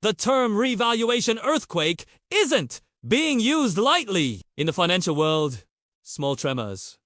The term revaluation earthquake isn't being used lightly. In the financial world, small tremors,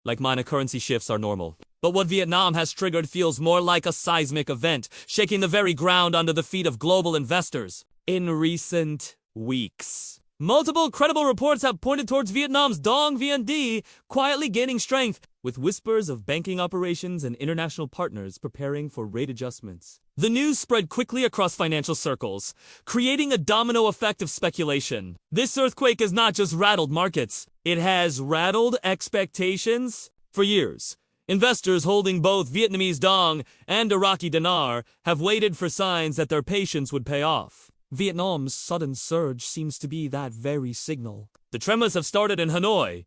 like minor currency shifts, are normal. But what Vietnam has triggered feels more like a seismic event, shaking the very ground under the feet of global investors. In recent weeks, multiple credible reports have pointed towards Vietnam's Dong VND quietly gaining strength, with whispers of banking operations and international partners preparing for rate adjustments. The news spread quickly across financial circles, creating a domino effect of speculation. This earthquake has not just rattled markets, it has rattled expectations. For years, investors holding both Vietnamese Dong and Iraqi Dinar have waited for signs that their patience would pay off. Vietnam's sudden surge seems to be that very signal. The tremors have started in Hanoi,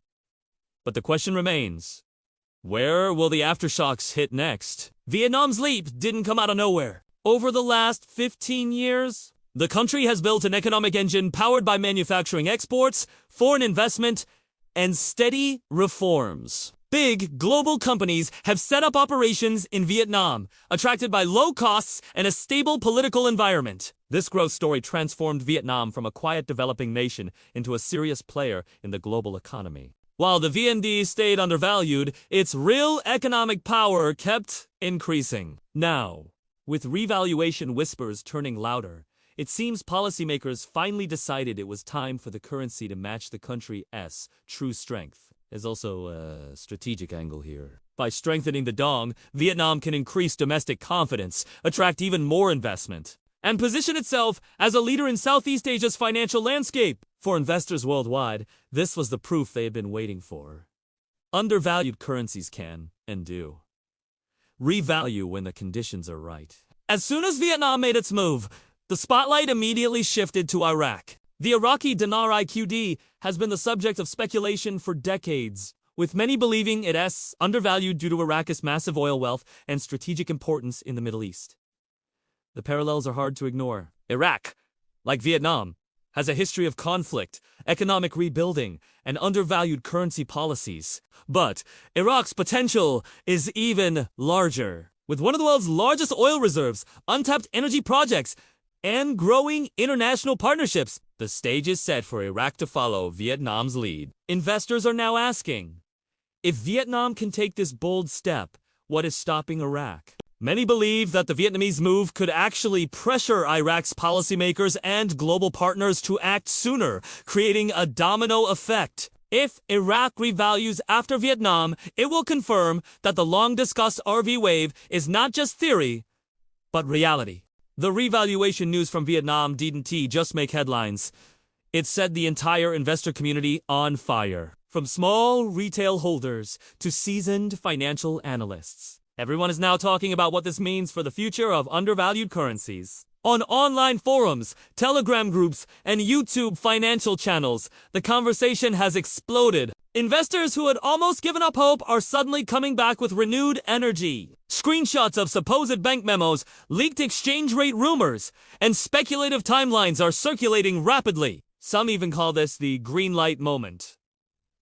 but the question remains: where will the aftershocks hit next? Vietnam's leap didn't come out of nowhere. Over the last 15 years, the country has built an economic engine powered by manufacturing exports, foreign investment, and steady reforms. Big global companies have set up operations in Vietnam, attracted by low costs and a stable political environment. This growth story transformed Vietnam from a quiet developing nation into a serious player in the global economy. While the VND stayed undervalued, its real economic power kept increasing. Now, with revaluation whispers turning louder, it seems policymakers finally decided it was time for the currency to match the country's true strength. There's also a strategic angle here. By strengthening the Dong, Vietnam can increase domestic confidence, attract even more investment, and position itself as a leader in Southeast Asia's financial landscape. For investors worldwide, this was the proof they had been waiting for. Undervalued currencies can, and do, revalue when the conditions are right. As soon as Vietnam made its move, the spotlight immediately shifted to Iraq. The Iraqi Dinar IQD has been the subject of speculation for decades, with many believing it is undervalued due to Iraq's massive oil wealth and strategic importance in the Middle East. The parallels are hard to ignore. Iraq, like Vietnam, has a history of conflict, economic rebuilding, and undervalued currency policies. But Iraq's potential is even larger. With one of the world's largest oil reserves, untapped energy projects, and growing international partnerships, the stage is set for Iraq to follow Vietnam's lead. Investors are now asking, if Vietnam can take this bold step, what is stopping Iraq? Many believe that the Vietnamese move could actually pressure Iraq's policymakers and global partners to act sooner, creating a domino effect. If Iraq revalues after Vietnam, it will confirm that the long-discussed RV wave is not just theory, but reality. The revaluation news from Vietnam didn't just make headlines. It set the entire investor community on fire. From small retail holders to seasoned financial analysts, everyone is now talking about what this means for the future of undervalued currencies. On online forums, Telegram groups, and YouTube financial channels, the conversation has exploded. Investors who had almost given up hope are suddenly coming back with renewed energy. Screenshots of supposed bank memos, leaked exchange rate rumors, and speculative timelines are circulating rapidly. Some even call this the green light moment.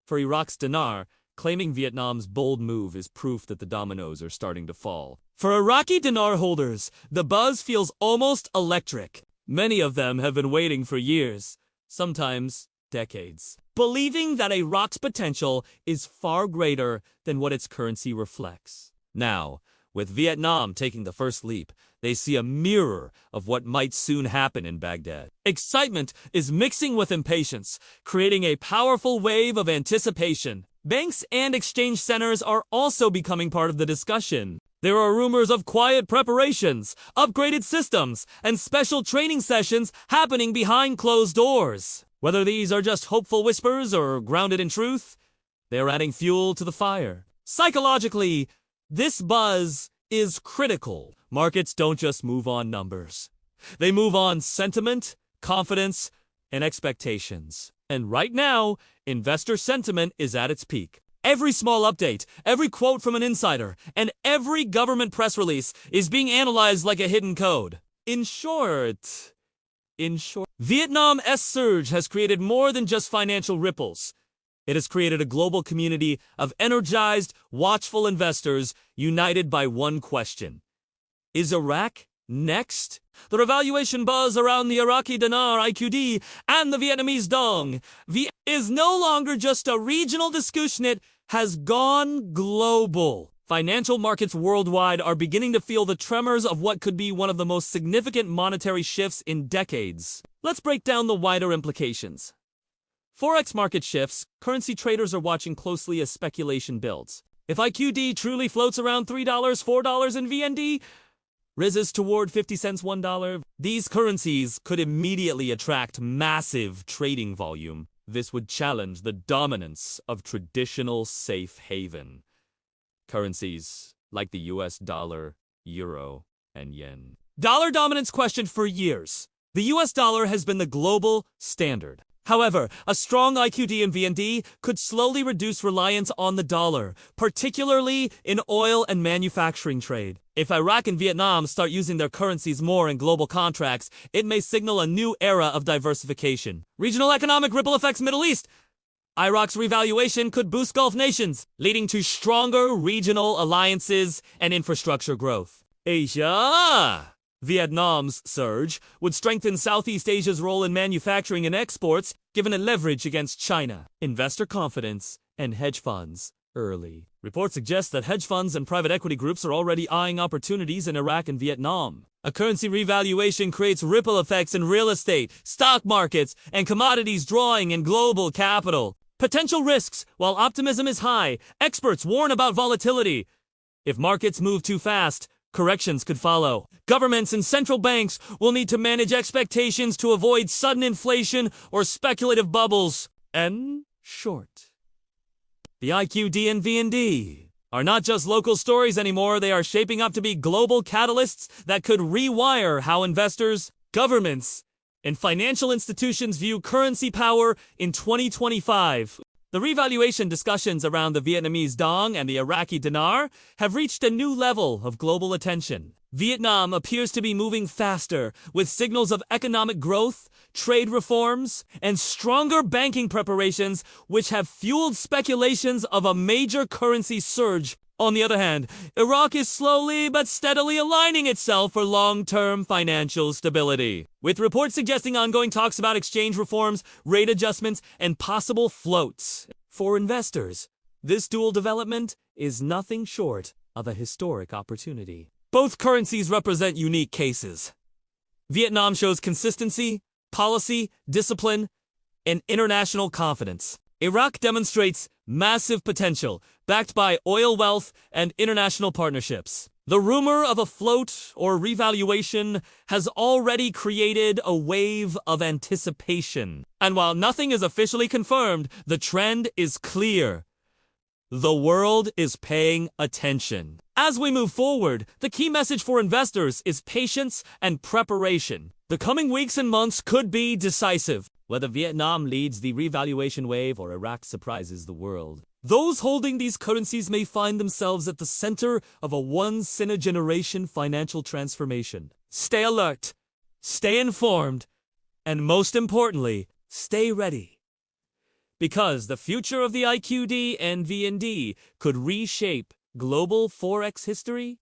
For Iraq's dinar, claiming Vietnam's bold move is proof that the dominoes are starting to fall. For Iraqi dinar holders, the buzz feels almost electric. Many of them have been waiting for years, sometimes decades, believing that Iraq's potential is far greater than what its currency reflects. Now, with Vietnam taking the first leap, they see a mirror of what might soon happen in Baghdad. Excitement is mixing with impatience, creating a powerful wave of anticipation. Banks and exchange centers are also becoming part of the discussion. There are rumors of quiet preparations, upgraded systems, and special training sessions happening behind closed doors. Whether these are just hopeful whispers or grounded in truth, they are adding fuel to the fire. Psychologically, this buzz is critical. Markets don't just move on numbers. They move on sentiment, confidence, and expectations. And right now, investor sentiment is at its peak. Every small update, every quote from an insider, and every government press release is being analyzed like a hidden code. In short, Vietnam's surge has created more than just financial ripples. It has created a global community of energized, watchful investors united by one question. Is Iraq Next, the revaluation buzz around the Iraqi Dinar (IQD) and the Vietnamese Dong is no longer just a regional discussion, it has gone global. Financial markets worldwide are beginning to feel the tremors of what could be one of the most significant monetary shifts in decades. Let's break down the wider implications. Forex market shifts, currency traders are watching closely as speculation builds. If IQD truly floats around $3, $4 in VND, rises toward 50 cents, $1, these currencies could immediately attract massive trading volume. This would challenge the dominance of traditional safe haven currencies like the US dollar, euro, and yen. Dollar dominance questioned for years. The US dollar has been the global standard. However, a strong IQD and VND could slowly reduce reliance on the dollar, particularly in oil and manufacturing trade. If Iraq and Vietnam start using their currencies more in global contracts, it may signal a new era of diversification. Regional economic ripple effects Middle East. Iraq's revaluation could boost Gulf nations, leading to stronger regional alliances and infrastructure growth. Asia. Vietnam's surge would strengthen Southeast Asia's role in manufacturing and exports, given a leverage against China, investor confidence, and hedge funds early. Reports suggest that hedge funds and private equity groups are already eyeing opportunities in Iraq and Vietnam. A currency revaluation creates ripple effects in real estate, stock markets, and commodities, drawing in global capital. Potential risks. While optimism is high, experts warn about volatility. If markets move too fast, corrections could follow. Governments and central banks will need to manage expectations to avoid sudden inflation or speculative bubbles. And short. The IQD and VND are not just local stories anymore, they are shaping up to be global catalysts that could rewire how investors, governments, and financial institutions view currency power in 2025. The revaluation discussions around the Vietnamese Dong and the Iraqi Dinar have reached a new level of global attention. Vietnam appears to be moving faster, with signals of economic growth, trade reforms, and stronger banking preparations, which have fueled speculations of a major currency surge. On the other hand, Iraq is slowly but steadily aligning itself for long-term financial stability, with reports suggesting ongoing talks about exchange reforms, rate adjustments, and possible floats. For investors, this dual development is nothing short of a historic opportunity. Both currencies represent unique cases. Vietnam shows consistency, policy, discipline, and international confidence. Iraq demonstrates massive potential, backed by oil wealth and international partnerships. The rumor of a float or revaluation has already created a wave of anticipation. And while nothing is officially confirmed, the trend is clear. The world is paying attention. As we move forward, the key message for investors is patience and preparation. The coming weeks and months could be decisive. Whether Vietnam leads the revaluation wave or Iraq surprises the world, those holding these currencies may find themselves at the center of a once-in-a-generation financial transformation. Stay alert, stay informed, and most importantly, stay ready. Because the future of the IQD and VND could reshape global Forex history